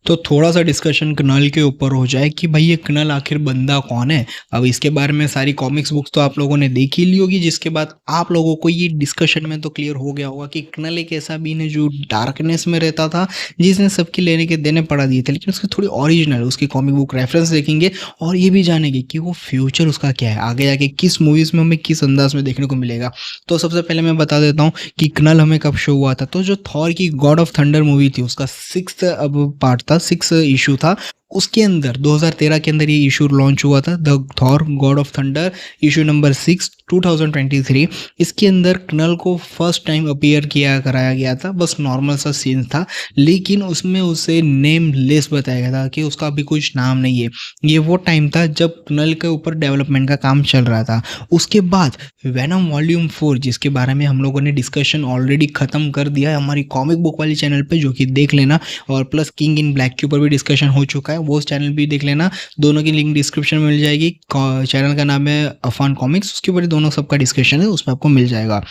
तो थोड़ा-सा डिस्कशन कनल के ऊपर हो जाए कि भाई ये कनल आखिर बंदा कौन है? अब इसके बारे में सारी कॉमिक्स बुक्स तो आप लोगों ने देख ही ली होगी, जिसके बाद आप लोगों को ये डिस्कशन में तो क्लियर हो गया होगा कि कनल एक ऐसा बीन है जो डार्कनेस में रहता था, जिसने सबके लेने के देने पड़ा दिए थे। लेकिन उसकी थोड़ी ओरिजिनल उसकी कॉमिक बुक रेफरेंस देखेंगे और ये भी जानेंगे कि वो फ्यूचर उसका क्या है? आगे जाके किस मूवीज़ में हमें किस अंदाज़ में देखने को मिलेगा। तो सबसे पहले मैं बता देता हूँ कि कनल हमें कब शो हुआ था। तो जो थॉर की गॉड ऑफ थंडर मूवी थी उसका 6th अब पार्ट था, 6 इश्यू था। उसके अंदर 2013 के अंदर ये इश्यू लॉन्च हुआ था, the Thor God of thunder issue number 6 2023। इसके अंदर कनल को फर्स्ट टाइम अपीयर किया कराया गया था। बस नॉर्मल सा सीन था, लेकिन उसमें उसे नेमलेस बताया गया था कि उसका अभी कुछ नाम नहीं है। ये वो टाइम था जब कनल के ऊपर डेवलपमेंट का काम चल रहा था। उसके बाद वेनम वॉल्यूम 4, जिसके बारे में हम लोगों ने डिस्कशन ऑलरेडी खत्म कर दिया है हमारी कॉमिक बुक वाली चैनल पे, जो कि देख लेना। और प्लस किंग इन ब्लैक के ऊपर भी डिस्कशन हो चुका है, वो चैनल भी देख लेना। दोनों की लिंक डिस्क्रिप्शन में मिल जाएगी। चैनल का नाम है अफान कॉमिक्स, उसके ऊपर दोनों सबका डिस्कशन है, उस पर आपको मिल जाएगा।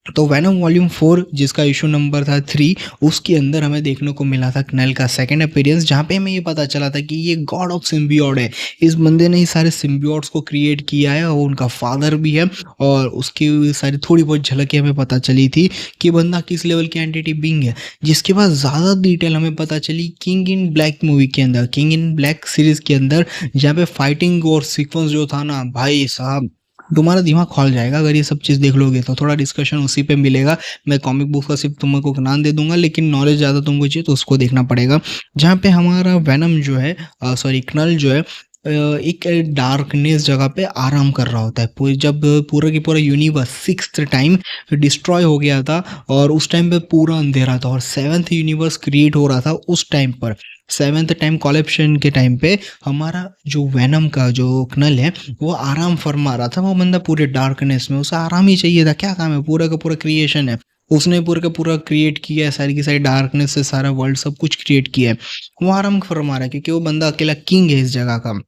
तो वेनम वॉल्यूम 4 जिसका इशू नंबर था 3, उसके अंदर हमें देखने को मिला था कनल का सेकंड अपीयरेंस, जहाँ पे हमें ये पता चला था कि ये गॉड ऑफ सिम्बियोट है। इस बंदे ने ही सारे सिम्बियोट्स को क्रिएट किया है और उनका फादर भी है। और उसकी सारी थोड़ी बहुत झलकें हमें पता चली थी कि बंदा किस लेवल की एंटिटी बीइंग है। जिसके बाद ज़्यादा डिटेल हमें पता चली किंग इन ब्लैक मूवी के अंदर, किंग इन ब्लैक सीरीज के अंदर, जहाँ पे फाइटिंग और सीक्वेंस जो था ना भाई साहब, तुम्हारा दिमाग खोल जाएगा अगर ये सब चीज़ देख लोगे तो। थोड़ा डिस्कशन उसी पे मिलेगा। मैं कॉमिक बुक का सिर्फ तुमको नाम दे दूंगा, लेकिन नॉलेज ज़्यादा तुमको चाहिए तो उसको देखना पड़ेगा। जहाँ पे हमारा वेनम जो है, सॉरी कनल जो है, एक डार्कनेस जगह पे आराम कर रहा होता है। जब पूरा की पूरा यूनिवर्स 6th टाइम डिस्ट्रॉय हो गया था और उस टाइम पे पूरा अंधेरा था और 7th यूनिवर्स क्रिएट हो रहा था उस टाइम पर। 7th टाइम कॉलेप्शन के टाइम पे हमारा जो वेनम का जो कनल है वो आराम फरमा रहा था। वो बंदा पूरे डार्कनेस में, उसे आराम ही चाहिए था। क्या काम है, पूरा का पूरा क्रिएशन है, उसने पूरा का पूरा क्रिएट किया है, सारी की सारी डार्कनेस से सारा वर्ल्ड सब कुछ क्रिएट किया है। वो आराम फरमा रहा है क्योंकि वो बंदा अकेला किंग है इस जगह का।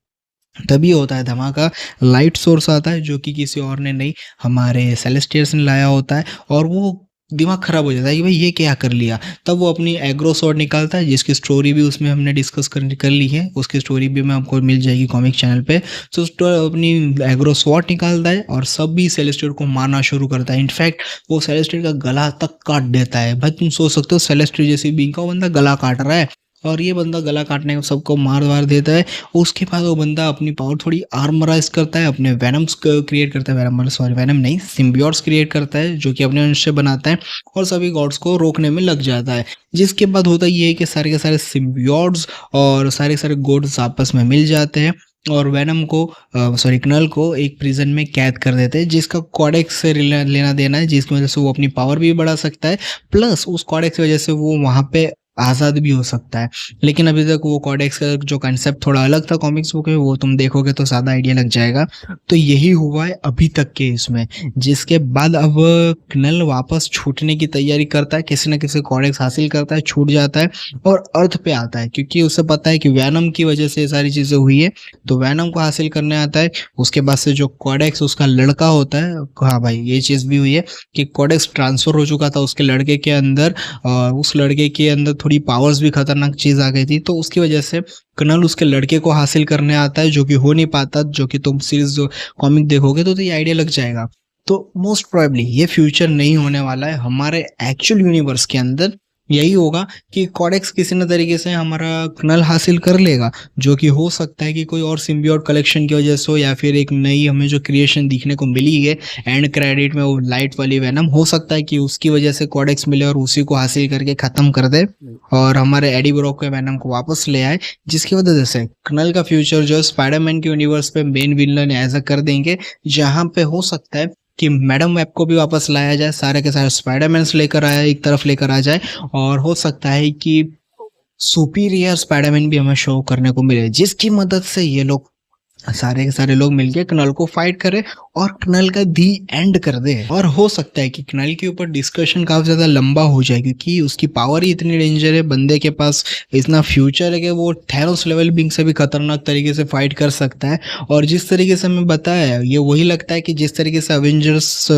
तभी होता है धमाका, लाइट सोर्स आता है जो कि किसी और ने नहीं, हमारे सेलेस्टियर्स ने लाया होता है। और वो दिमाग खराब हो जाता है कि भाई ये क्या कर लिया। तब वो अपनी एग्रो स्वॉर्ड निकालता है, जिसकी स्टोरी भी उसमें हमने डिस्कस कर ली है। उसकी स्टोरी भी मैं आपको मिल जाएगी कॉमिक चैनल पे। तो अपनी एग्रो स्वॉर्ड निकालता है और सभी सेलेस्टियर को मारना शुरू करता है। इनफैक्ट वो सेलेस्टियर का गला तक काट देता है। भाई तुम सोच सकते हो सेलेस्टियर जैसी बीइंग का वो बंदा गला काट रहा है, और ये बंदा गला काटने को सबको मार वार देता है। उसके बाद वो बंदा अपनी पावर थोड़ी आर्मराइज करता है, अपने वेनम्स क्रिएट करता है, वेनम सॉरी वेनम नहीं सिम्बियोट्स क्रिएट करता है जो कि अपने अंश से बनाता है और सभी गॉड्स को रोकने में लग जाता है। जिसके बाद होता ये है कि सारे के सारे सिम्बियोट्स और सारे के सारे गॉड्स आपस में मिल जाते हैं और वेनम को सॉरी कनल को एक प्रिजन में कैद कर देते हैं, जिसका कॉडेक्स से लेना देना है, जिसकी वजह से वो अपनी पावर भी बढ़ा सकता है। प्लस उस कॉडेक्स की वजह से वो वहाँ पे आज़ाद भी हो सकता है। लेकिन अभी तक वो कॉडेक्स का जो कंसेप्ट थोड़ा अलग था कॉमिक्स बुक में, वो तुम देखोगे तो ज़्यादा आइडिया लग जाएगा। तो यही हुआ है अभी तक के इसमें। जिसके बाद अब कनल वापस छूटने की तैयारी करता है, किसी न किसी कॉडेक्स हासिल करता है, छूट जाता है और अर्थ पे आता है, क्योंकि उसे पता है कि वैनम की वजह से ये सारी चीज़ें हुई है। तो वैनम को हासिल करने आता है। उसके बाद से जो कॉडेक्स उसका लड़का होता है, हाँ भाई ये चीज़ भी हुई है कि कॉडेक्स ट्रांसफ़र हो चुका था उसके लड़के के अंदर, और उस लड़के के अंदर थोड़ी पावर्स भी खतरनाक चीज़ आ गई थी। तो उसकी वजह से कनल उसके लड़के को हासिल करने आता है, जो कि हो नहीं पाता, जो कि तुम सीरीज कॉमिक देखोगे तो ये आइडिया लग जाएगा। तो मोस्ट प्रोबेबली ये फ्यूचर नहीं होने वाला है हमारे एक्चुअल यूनिवर्स के अंदर। यही होगा कि कॉडेक्स किसी न तरीके से हमारा कनल हासिल कर लेगा, जो कि हो सकता है कि कोई और सिम्बियोट कलेक्शन की वजह से हो, या फिर एक नई हमें जो क्रिएशन दिखने को मिली है एंड क्रेडिट में, वो लाइट वाली वेनम, हो सकता है कि उसकी वजह से कॉडेक्स मिले और उसी को हासिल करके ख़त्म कर दे और हमारे एडी ब्रॉक के वेनम को वापस ले आए। जिसकी वजह से कनल का फ्यूचर जो स्पाइडरमैन के यूनिवर्स पे मेन विलन ऐसा कर देंगे, जहाँ पे हो सकता है कि मैडम वेब को भी वापस लाया जाए, सारे के सारे स्पाइडरमैन्स लेकर आया एक तरफ लेकर आ जाए, और हो सकता है कि सुपीरियर स्पाइडरमैन भी हमें शो करने को मिले, जिसकी मदद से ये लोग सारे के सारे लोग मिलके कनल को फाइट करें और कनल का दी एंड कर दे। और हो सकता है कि कनल के ऊपर डिस्कशन काफी ज्यादा लंबा हो जाए, क्योंकि उसकी पावर ही इतनी डेंजर है, बंदे के पास इतना फ्यूचर है कि वो थैनोस लेवल बिंग से भी खतरनाक तरीके से फाइट कर सकता है। और जिस तरीके से हमें बताया है, ये वही लगता है कि जिस तरीके से अवेंजर्स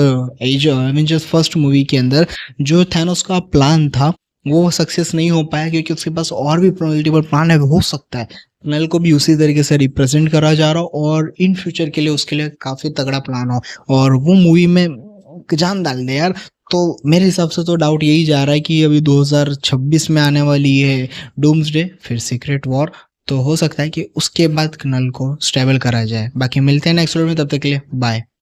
फर्स्ट मूवी के अंदर जो थैनोस का प्लान था वो सक्सेस नहीं हो पाया क्योंकि उसके पास और भी मल्टीपल प्लान है। हो सकता है नल को भी उसी तरीके से रिप्रेजेंट करा जा रहा हो और इन फ्यूचर के लिए उसके लिए काफ़ी तगड़ा प्लान हो और वो मूवी में जान डाल दे यार। तो मेरे हिसाब से तो डाउट यही जा रहा है कि अभी 2026 में आने वाली है डूम्सडे, फिर सीक्रेट वॉर, तो हो सकता है कि उसके बाद नल को स्टेबल करा जाए। बाकी मिलते हैं नेक्स्ट वीडियो में, तब तक के लिए बाय।